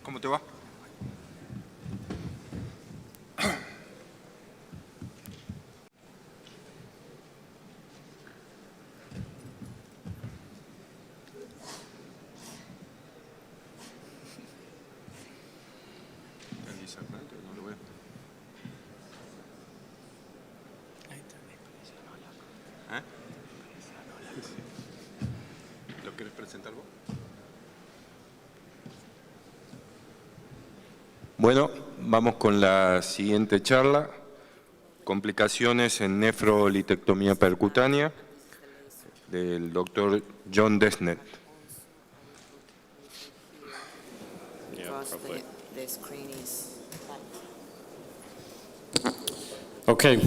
¿Cómo te va? El Disertante, no lo veo. ¿Eh? ¿Lo quieres presentar vos? Bueno, vamos con la siguiente charla. Complicaciones en nefrolitotripsy percutánea, del doctor John Denstedt. Okay,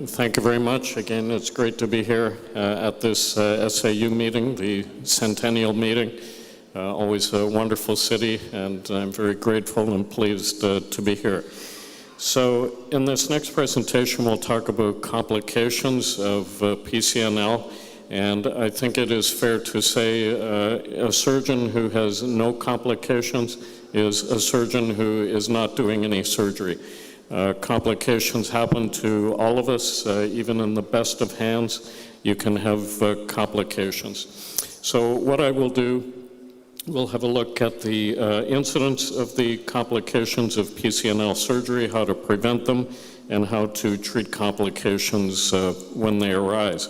thank you very much. Again, it's great to be here at this SAU meeting, the centennial meeting. Always a wonderful city, and I'm very grateful and pleased to be here. So in this next presentation, we'll talk about complications of PCNL, and I think it is fair to say a surgeon who has no complications is a surgeon who is not doing any surgery. Complications happen to all of us, even in the best of hands, you can have complications. So what I will do, we'll have a look at the incidence of the complications of PCNL surgery, how to prevent them, and how to treat complications when they arise.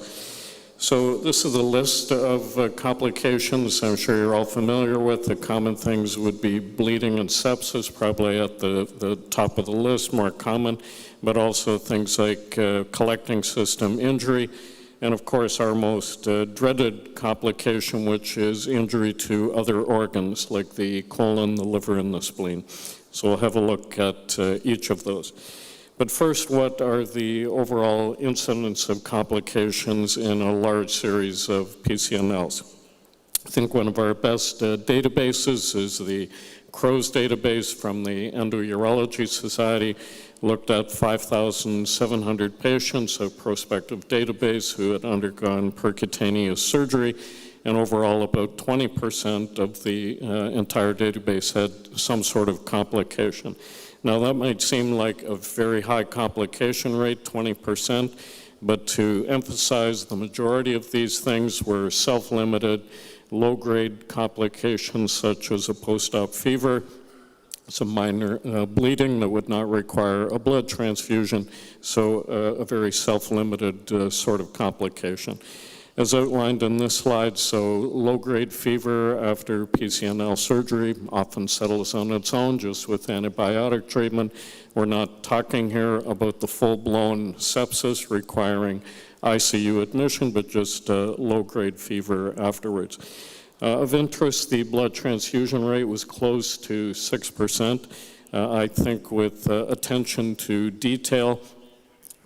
So this is a list of complications I'm sure you're all familiar with. The common things would be bleeding and sepsis, probably at the top of the list, more common, but also things like collecting system injury, and of course our most dreaded complication, which is injury to other organs like the colon, the liver, and the spleen. So we'll have a look at each of those. But first, what are the overall incidence of complications in a large series of PCNLs? I think one of our best databases is the CROWS database from the Endourology Society. Looked at 5,700 patients, a prospective database who had undergone percutaneous surgery, and overall about 20% of the entire database had some sort of complication. Now that might seem like a very high complication rate, 20%, but to emphasize the majority of these things were self-limited, low-grade complications such as a post-op fever, some minor bleeding that would not require a blood transfusion, so a very self-limited sort of complication. As outlined in this slide, so low-grade fever after PCNL surgery often settles on its own just with antibiotic treatment. We're not talking here about the full-blown sepsis requiring ICU admission, but just low-grade fever afterwards. Of interest, the blood transfusion rate was close to 6%. I think with attention to detail,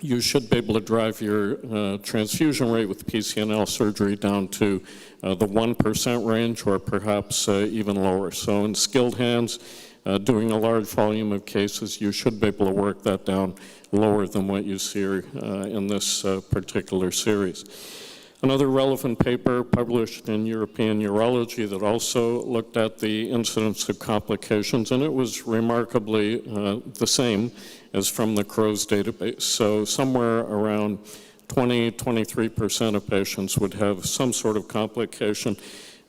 you should be able to drive your transfusion rate with PCNL surgery down to the 1% range or perhaps even lower. So in skilled hands, doing a large volume of cases, you should be able to work that down lower than what you see in this particular series. Another relevant paper published in European Urology that also looked at the incidence of complications, and it was remarkably the same as from the CROWS database. So somewhere around 20–23% of patients would have some sort of complication,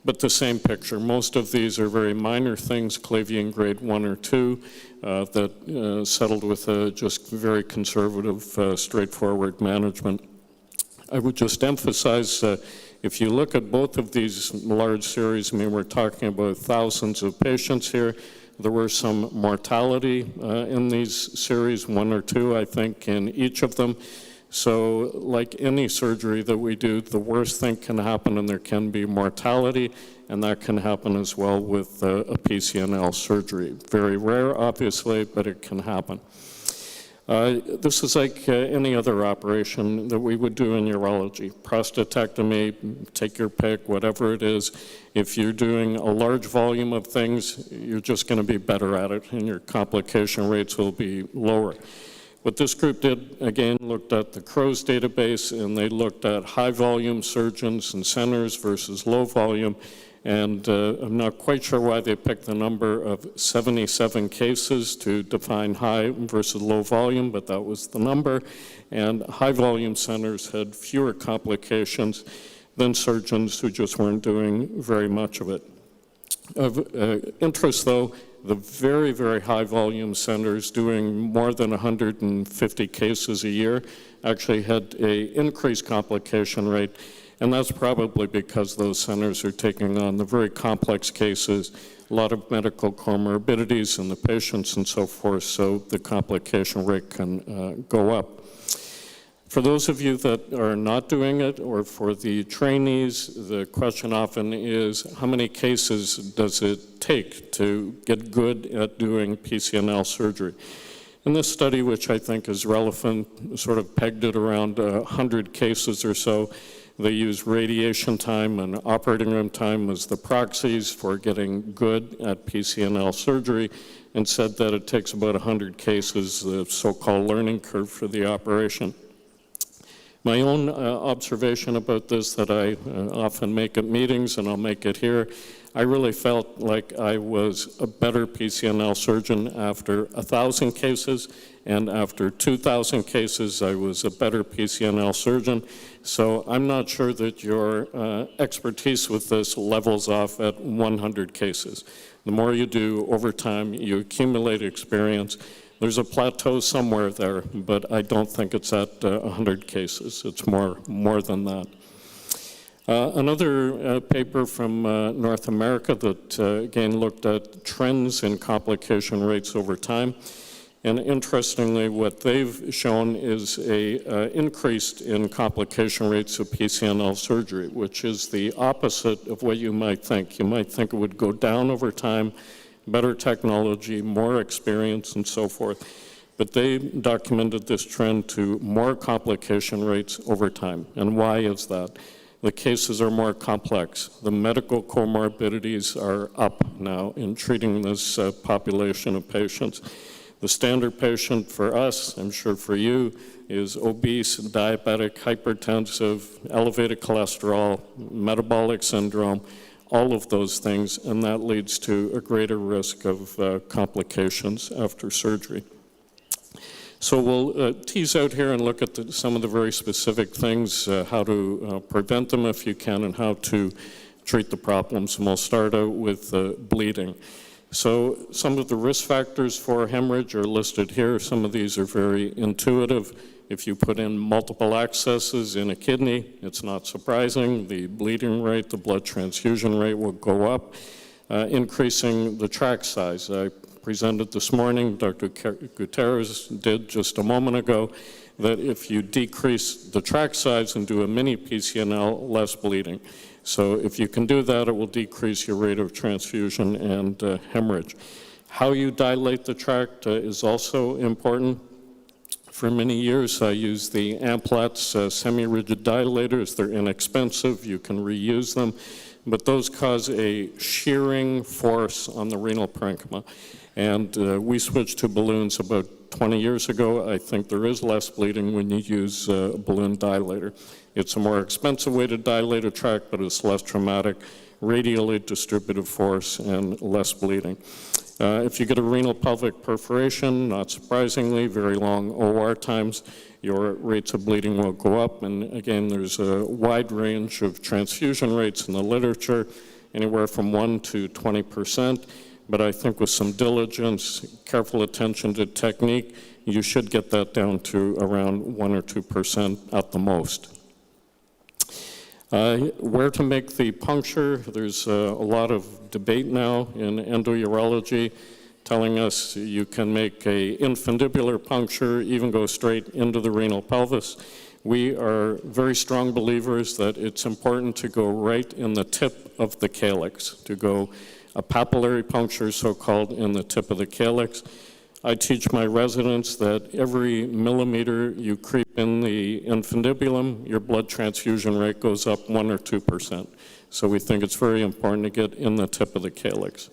but the same picture. Most of these are very minor things, Clavien grade 1 or 2, that settled with just very conservative, straightforward management. I would just emphasize, if you look at both of these large series, I mean, we're talking about thousands of patients here. There were some mortality in these series, 1 or 2, I think, in each of them. So like any surgery that we do, the worst thing can happen and there can be mortality, and that can happen as well with a PCNL surgery. Very rare, obviously, but it can happen. This is like any other operation that we would do in urology. Prostatectomy, take your pick, whatever it is. If you're doing a large volume of things, you're just going to be better at it, and your complication rates will be lower. What this group did, again, looked at the CROWS database, and they looked at high-volume surgeons and centers versus low-volume, And I'm not quite sure why they picked the number of 77 cases to define high versus low volume, but that was the number. And high volume centers had fewer complications than surgeons who just weren't doing very much of it. Of interest, though, the very, very high volume centers doing more than 150 cases a year actually had an increased complication rate. And that's probably because those centers are taking on the very complex cases, a lot of medical comorbidities in the patients and so forth, so the complication rate can go up. For those of you that are not doing it, or for the trainees, the question often is, how many cases does it take to get good at doing PCNL surgery? In this study, which I think is relevant, sort of pegged it around 100 cases or so. They use radiation time and operating room time as the proxies for getting good at PCNL surgery, and said that it takes about 100 cases, the so-called learning curve for the operation. My own observation about this that I often make at meetings, and I'll make it here, I really felt like I was a better PCNL surgeon after 1,000 cases, and after 2,000 cases, I was a better PCNL surgeon. So I'm not sure that your expertise with this levels off at 100 cases. The more you do over time, you accumulate experience. There's a plateau somewhere there, but I don't think it's at 100 cases. It's more than that. Another paper from North America that again looked at trends in complication rates over time. And interestingly, what they've shown is a increase in complication rates of PCNL surgery, which is the opposite of what you might think. You might think it would go down over time, better technology, more experience, and so forth. But they documented this trend to more complication rates over time. And why is that? The cases are more complex. The medical comorbidities are up now in treating this population of patients. The standard patient for us, I'm sure for you, is obese, diabetic, hypertensive, elevated cholesterol, metabolic syndrome, all of those things, and that leads to a greater risk of complications after surgery. So we'll tease out here and look at some of the very specific things, how to prevent them if you can, and how to treat the problems. And we'll start out with bleeding. So some of the risk factors for hemorrhage are listed here. Some of these are very intuitive. If you put in multiple accesses in a kidney, it's not surprising. The bleeding rate, the blood transfusion rate will go up. Increasing the tract size. I presented this morning, Dr. Gutierrez did just a moment ago, that if you decrease the tract size and do a mini PCNL, less bleeding. So if you can do that, it will decrease your rate of transfusion and hemorrhage. How you dilate the tract is also important. For many years, I used the Amplatz semi-rigid dilators. They're inexpensive, you can reuse them, but those cause a shearing force on the renal parenchyma. And we switched to balloons about 20 years ago. I think there is less bleeding when you use a balloon dilator. It's a more expensive way to dilate a tract, but it's less traumatic, radially distributed force, and less bleeding. If you get a renal pelvic perforation, not surprisingly, very long OR times, your rates of bleeding will go up. And again, there's a wide range of transfusion rates in the literature, anywhere from 1 to 20%. But I think with some diligence, careful attention to technique, you should get that down to around 1 or 2% at the most. Where to make the puncture? There's a lot of debate now in endourology telling us you can make a infundibular puncture, even go straight into the renal pelvis. We are very strong believers that it's important to go right in the tip of the calyx, to go a papillary puncture, so-called, in the tip of the calyx. I teach my residents that every millimeter you creep in the infundibulum, your blood transfusion rate goes up 1 or 2%. So we think it's very important to get in the tip of the calyx.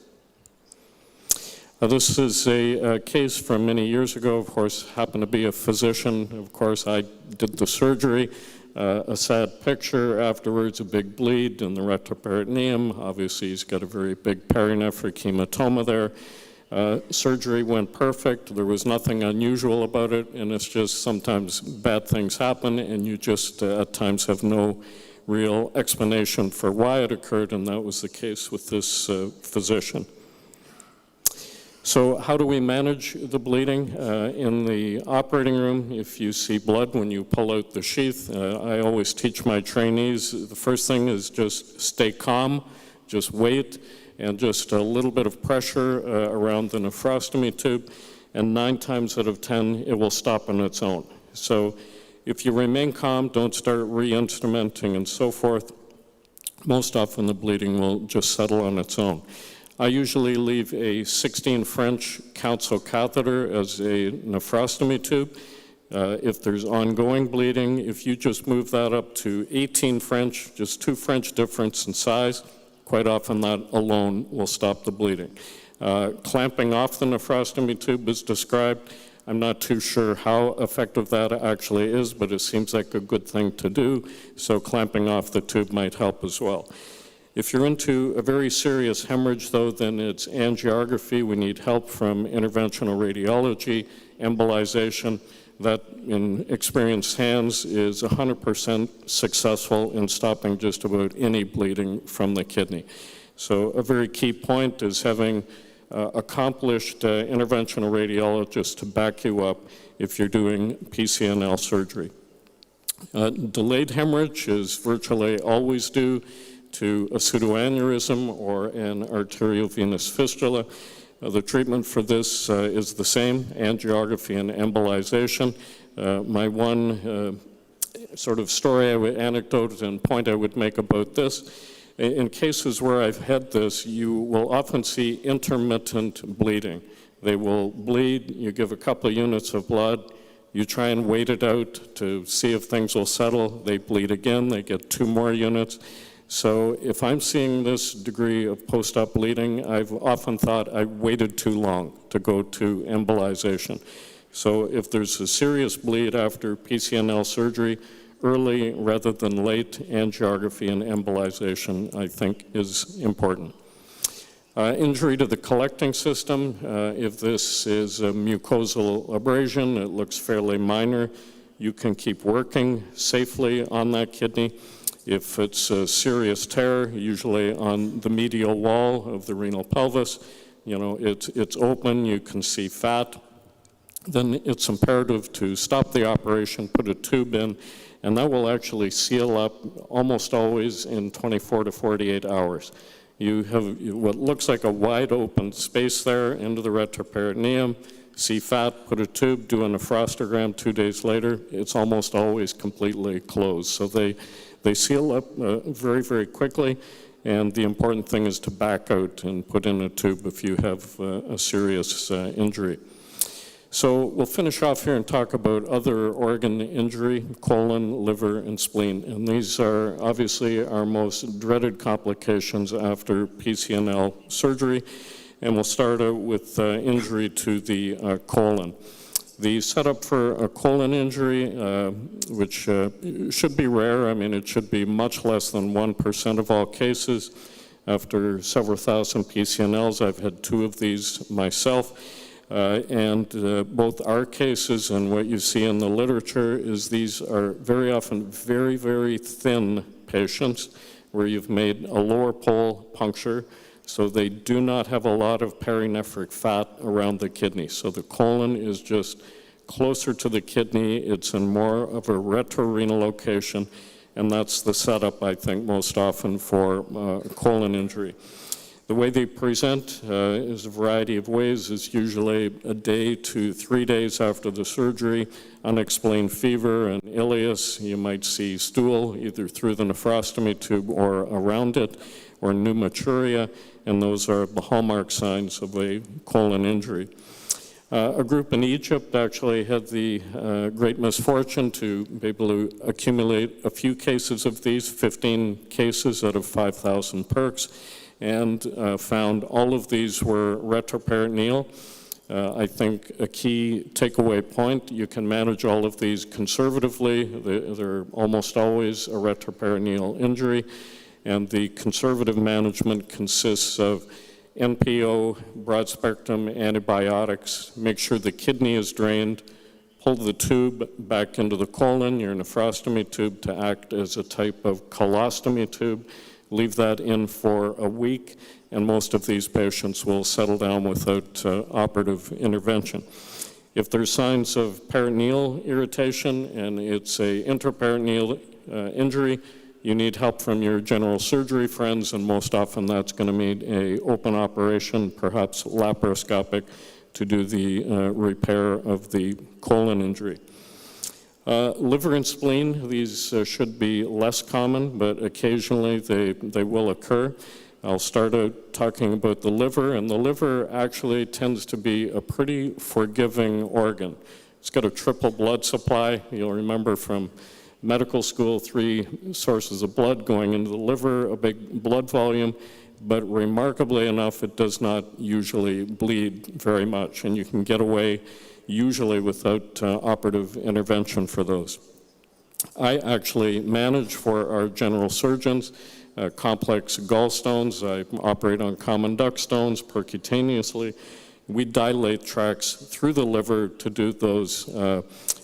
This is a case from many years ago. Of course, happened to be a physician. Of course, I did the surgery, a sad picture afterwards, a big bleed in the retroperitoneum. Obviously, he's got a very big perinephric hematoma there. Surgery went perfect. There was nothing unusual about it, and it's just sometimes bad things happen, and you just at times have no real explanation for why it occurred, and that was the case with this physician. So how do we manage the bleeding? In the operating room, if you see blood when you pull out the sheath, I always teach my trainees, the first thing is just stay calm, just wait, and just a little bit of pressure around the nephrostomy tube, and 9 times out of 10, it will stop on its own. So if you remain calm, don't start re-instrumenting and so forth, most often the bleeding will just settle on its own. I usually leave a 16 French Counsel catheter as a nephrostomy tube. If there's ongoing bleeding, if you just move that up to 18 French, just 2 French difference in size, quite often that alone will stop the bleeding. Clamping off the nephrostomy tube is described. I'm not too sure how effective that actually is, but it seems like a good thing to do, so clamping off the tube might help as well. If you're into a very serious hemorrhage, though, then it's angiography. We need help from interventional radiology, embolization. That, in experienced hands, is 100% successful in stopping just about any bleeding from the kidney. So a very key point is having accomplished interventional radiologists to back you up if you're doing PCNL surgery. Delayed hemorrhage is virtually always due to a pseudoaneurysm or an arteriovenous fistula. The treatment for this is the same, angiography and embolization. My one sort of story, anecdote and point I would make about this, in cases where I've had this, you will often see intermittent bleeding. They will bleed, you give a couple of units of blood, you try and wait it out to see if things will settle, they bleed again, they get 2 more units. So if I'm seeing this degree of post-op bleeding, I've often thought I waited too long to go to embolization. So if there's a serious bleed after PCNL surgery, early rather than late angiography and embolization, I think, is important. Injury to the collecting system, if this is a mucosal abrasion, it looks fairly minor, you can keep working safely on that kidney. If it's a serious tear, usually on the medial wall of the renal pelvis, you know, it's open, you can see fat, then it's imperative to stop the operation, put a tube in, and that will actually seal up almost always in 24 to 48 hours. You have what looks like a wide open space there into the retroperitoneum, see fat, put a tube, do a nephrostogram 2 days later, it's almost always completely closed. So they seal up very, very quickly, and the important thing is to back out and put in a tube if you have a serious injury. So we'll finish off here and talk about other organ injury, colon, liver, and spleen. And these are obviously our most dreaded complications after PCNL surgery. And we'll start out with injury to the colon. The setup for a colon injury, which should be rare, I mean, it should be much less than 1% of all cases. After several thousand PCNLs, I've had 2 of these myself. And both our cases and what you see in the literature is these are very often very, very thin patients where you've made a lower pole puncture, so they do not have a lot of perinephric fat around the kidney. So the colon is just closer to the kidney, it's in more of a retrorenal location, and that's the setup, I think, most often for colon injury. The way they present is a variety of ways. It's usually a day to 3 days after the surgery, unexplained fever and ileus. You might see stool either through the nephrostomy tube or around it, or pneumaturia, and those are the hallmark signs of a colon injury. A group in Egypt actually had the great misfortune to be able to accumulate a few cases of these, 15 cases out of 5,000 percs, and found all of these were retroperitoneal. I think a key takeaway point, you can manage all of these conservatively. They're almost always a retroperitoneal injury, and the conservative management consists of NPO, broad-spectrum antibiotics, make sure the kidney is drained, pull the tube back into the colon, your nephrostomy tube, to act as a type of colostomy tube, leave that in for a week, and most of these patients will settle down without operative intervention. If there's signs of peritoneal irritation and it's a intraperitoneal injury, you need help from your general surgery friends, and most often that's going to mean an open operation, perhaps laparoscopic, to do the repair of the colon injury. Liver and spleen, these should be less common, but occasionally they will occur. I'll start out talking about the liver, and the liver actually tends to be a pretty forgiving organ. It's got a triple blood supply. You'll remember from medical school, 3 sources of blood going into the liver, a big blood volume, but remarkably enough, it does not usually bleed very much, and you can get away usually without operative intervention for those. I actually manage for our general surgeons complex gallstones. I operate on common duct stones percutaneously. We dilate tracts through the liver to do those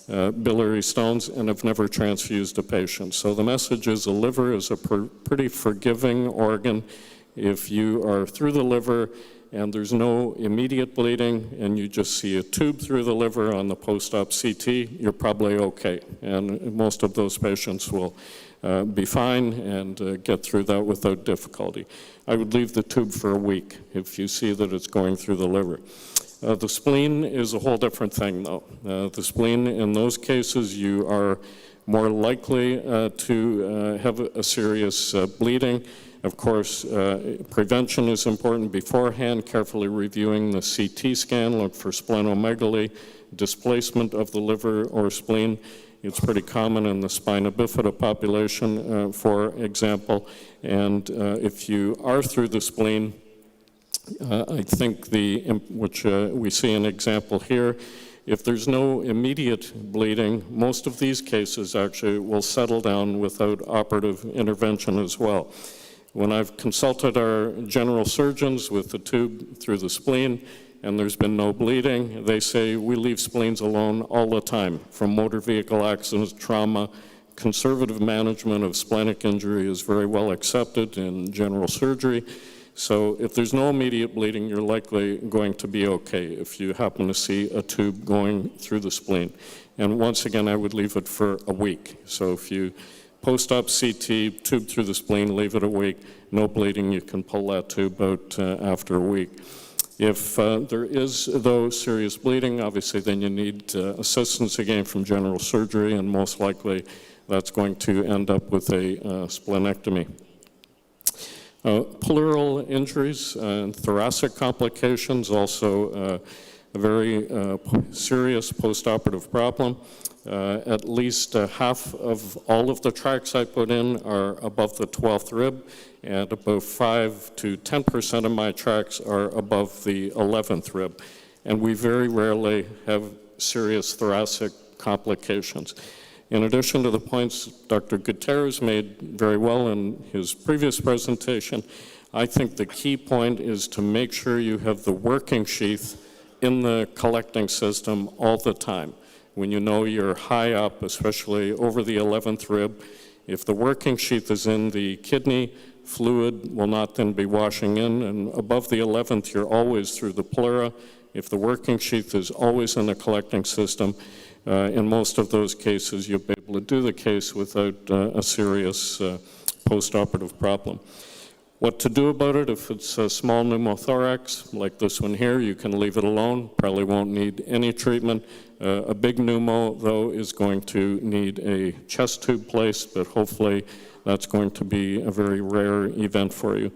biliary stones, and have never transfused a patient. So the message is the liver is a pretty forgiving organ. If you are through the liver and there's no immediate bleeding and you just see a tube through the liver on the post-op CT, you're probably okay. And most of those patients will be fine and get through that without difficulty. I would leave the tube for a week if you see that it's going through the liver. The spleen is a whole different thing, though. The spleen, in those cases, you are more likely to have a serious bleeding. Of course, prevention is important beforehand, carefully reviewing the CT scan, look for splenomegaly, displacement of the liver or spleen. It's pretty common in the spina bifida population, for example. And if you are through the spleen, I think which we see an example here, if there's no immediate bleeding, most of these cases actually will settle down without operative intervention as well. When I've consulted our general surgeons with the tube through the spleen and there's been no bleeding, they say we leave spleens alone all the time, from motor vehicle accidents, trauma. Conservative management of splenic injury is very well accepted in general surgery. So if there's no immediate bleeding, you're likely going to be okay if you happen to see a tube going through the spleen. And once again, I would leave it for a week. So if you post-op CT, tube through the spleen, leave it a week, no bleeding, you can pull that tube out after a week. If there is, though, serious bleeding, obviously then you need assistance again from general surgery, and most likely that's going to end up with a splenectomy. Pleural injuries and thoracic complications, also a very serious postoperative problem. At least half of all of the tracts I put in are above the 12th rib, and about 5 to 10% of my tracts are above the 11th rib. And we very rarely have serious thoracic complications. In addition to the points Dr. Gutierrez made very well in his previous presentation, I think the key point is to make sure you have the working sheath in the collecting system all the time. When you know you're high up, especially over the 11th rib, if the working sheath is in the kidney, fluid will not then be washing in, and above the 11th, you're always through the pleura. If the working sheath is always in the collecting system, in most of those cases, you'll be able to do the case without a serious postoperative problem. What to do about it? If it's a small pneumothorax, like this one here, you can leave it alone, probably won't need any treatment. A big pneumo, though, is going to need a chest tube placed, but hopefully that's going to be a very rare event for you.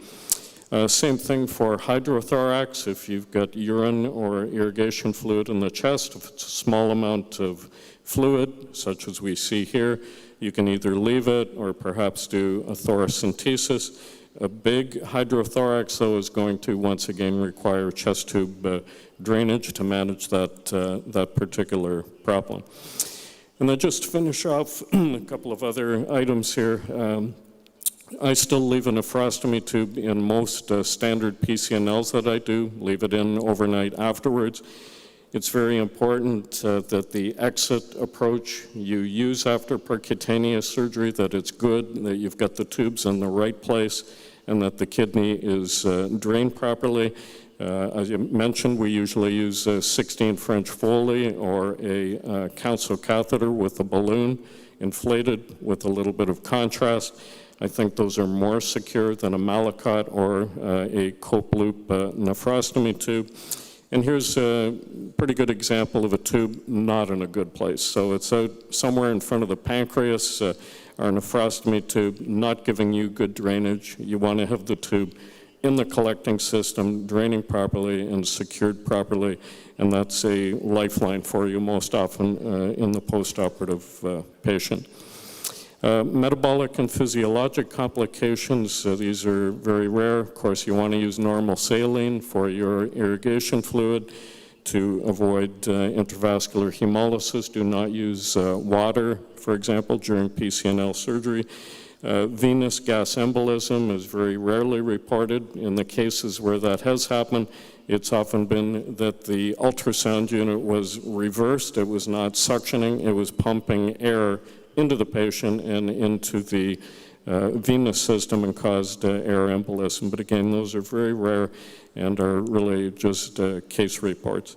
Same thing for hydrothorax. If you've got urine or irrigation fluid in the chest, if it's a small amount of fluid, such as we see here, you can either leave it or perhaps do a thoracentesis. A big hydrothorax, though, is going to once again require chest tube drainage to manage that particular problem. And then just to finish off a couple of other items here. I still leave a nephrostomy tube in most standard PCNLs that I do, leave it in overnight afterwards. It's very important that the exit approach you use after percutaneous surgery, that it's good, that you've got the tubes in the right place, and that the kidney is drained properly. As you mentioned, we usually use a 16 French Foley or a Council catheter with a balloon inflated with a little bit of contrast. I think those are more secure than a Malacot or a Cope loop nephrostomy tube. And here's a pretty good example of a tube not in a good place. So it's out somewhere in front of the pancreas, our nephrostomy tube not giving you good drainage. You want to have the tube in the collecting system, draining properly and secured properly, and that's a lifeline for you most often in the postoperative patient. Metabolic and physiologic complications, these are very rare. Of course, you want to use normal saline for your irrigation fluid to avoid intravascular hemolysis. Do not use water, for example, during PCNL surgery. Venous gas embolism is very rarely reported. In the cases where that has happened, it's often been that the ultrasound unit was reversed. It was not suctioning, it was pumping air into the patient and into the venous system and caused air embolism. But again, those are very rare and are really just case reports.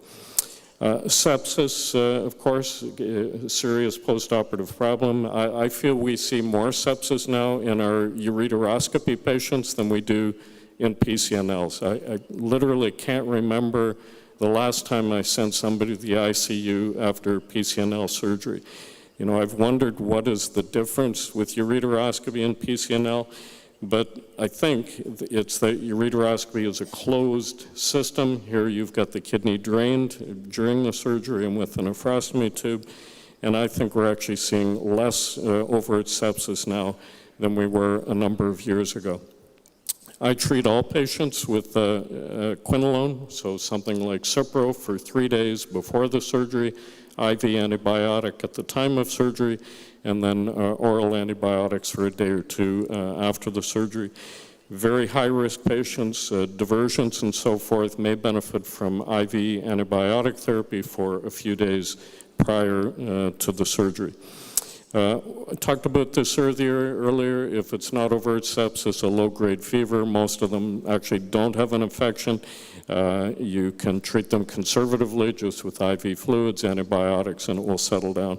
Sepsis, of course, a serious postoperative problem. I feel we see more sepsis now in our ureteroscopy patients than we do in PCNLs. I literally can't remember the last time I sent somebody to the ICU after PCNL surgery. You know, I've wondered what is the difference with ureteroscopy and PCNL, but I think it's that ureteroscopy is a closed system. Here you've got the kidney drained during the surgery and with a nephrostomy tube, and I think we're actually seeing less overt sepsis now than we were a number of years ago. I treat all patients with quinolone, so something like Cipro for 3 days before the surgery, IV antibiotic at the time of surgery, and then oral antibiotics for a day or two after the surgery. Very high-risk patients, diversions and so forth, may benefit from IV antibiotic therapy for a few days prior to the surgery. I talked about this earlier. If it's not overt sepsis, a low-grade fever, most of them actually don't have an infection. You can treat them conservatively, just with IV fluids, antibiotics, and it will settle down.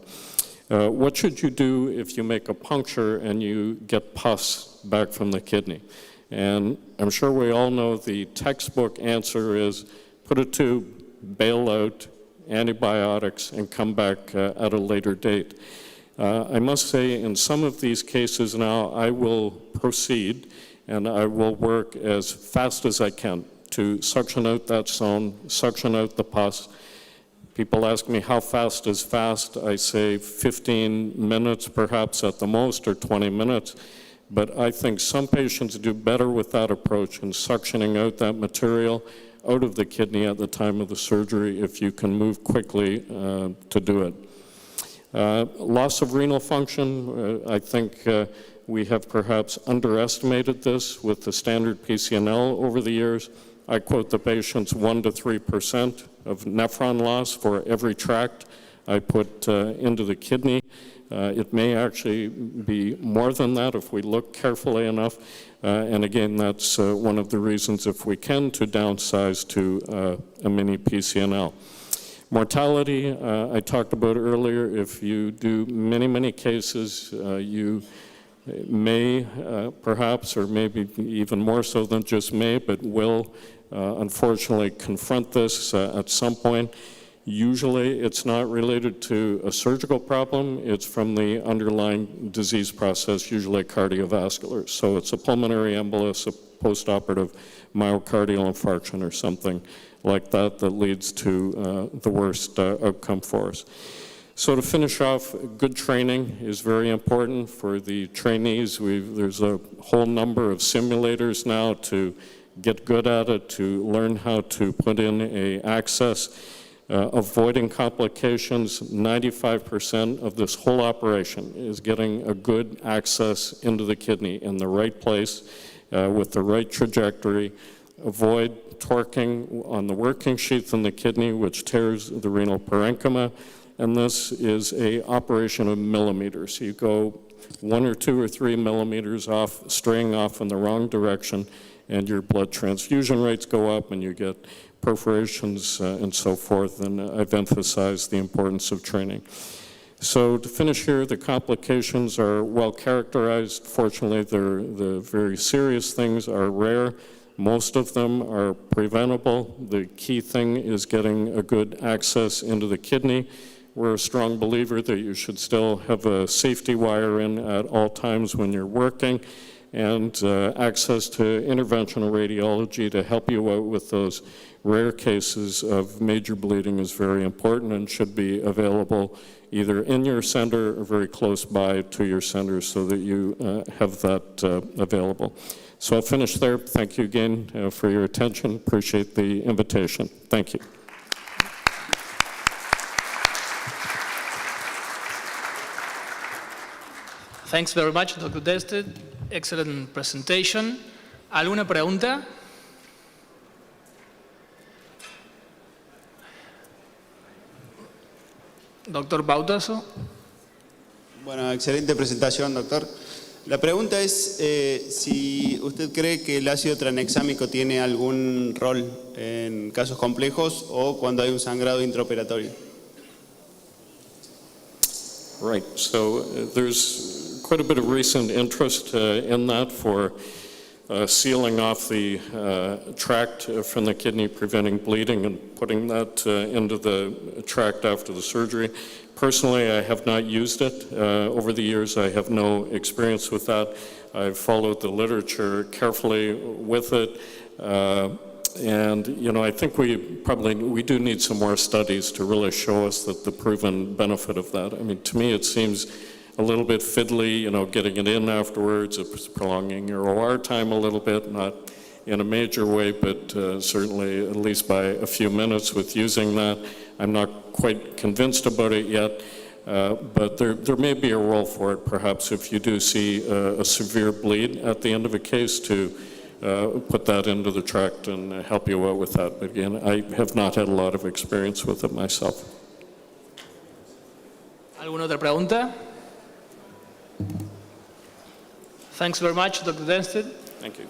What should you do if you make a puncture and you get pus back from the kidney? And I'm sure we all know the textbook answer is put a tube, bail out, antibiotics, and come back at a later date. I must say, in some of these cases now, I will proceed and I will work as fast as I can to suction out that zone, suction out the pus. People ask me how fast is fast. I say 15 minutes perhaps at the most, or 20 minutes. But I think some patients do better with that approach in suctioning out that material out of the kidney at the time of the surgery if you can move quickly to do it. Loss of renal function, I think we have perhaps underestimated this with the standard PCNL over the years. I quote the patients 1 to 3% of nephron loss for every tract I put into the kidney. It may actually be more than that if we look carefully enough. And again, that's one of the reasons, if we can, to downsize to a mini PCNL. Mortality, I talked about earlier. If you do many, many cases, you may perhaps, or maybe even more so than just may, but will unfortunately confront this at some point. Usually it's not related to a surgical problem, it's from the underlying disease process, usually cardiovascular. So it's a pulmonary embolus, a postoperative myocardial infarction or something like that that leads to the worst outcome for us. So to finish off, good training is very important for the trainees. There's a whole number of simulators now to get good at it, to learn how to put in a access. Avoiding complications, 95% of this whole operation is getting a good access into the kidney in the right place with the right trajectory. Avoid torquing on the working sheath in the kidney, which tears the renal parenchyma. And this is an operation of millimeters. You go 1 or 2 or 3 millimeters off, straying off in the wrong direction, and your blood transfusion rates go up, and you get perforations and so forth. And I've emphasized the importance of training. So to finish here, the complications are well characterized. Fortunately, the very serious things are rare. Most of them are preventable. The key thing is getting a good access into the kidney. We're a strong believer that you should still have a safety wire in at all times when you're working, and access to interventional radiology to help you out with those rare cases of major bleeding is very important and should be available either in your center or very close by to your center so that you have that available. So I'll finish there. Thank you again for your attention. Appreciate the invitation. Thank you. Thanks very much, Dr. Denstedt. Excellent presentation. ¿Alguna pregunta? Doctor Bautaso. Bueno, excelente presentación, doctor. La pregunta es si usted cree que el ácido tranexámico tiene algún rol en casos complejos o cuando hay un sangrado intraoperatorio. Right, so there's quite a bit of recent interest in that for sealing off the tract from the kidney, preventing bleeding, and putting that into the tract after the surgery. Personally, I have not used it. Over the years, I have no experience with that. I've followed the literature carefully with it. And, you know, I think we do need some more studies to really show us that the proven benefit of that. I mean, to me, it seems a little bit fiddly, you know, getting it in afterwards. It's prolonging your OR time a little bit, not in a major way, but certainly at least by a few minutes with using that. I'm not quite convinced about it yet, but there may be a role for it, perhaps, if you do see a severe bleed at the end of a case to put that into the tract and help you out with that. But again, I have not had a lot of experience with it myself. ¿Alguna otra pregunta? Thanks very much, Dr. Denstedt. Thank you.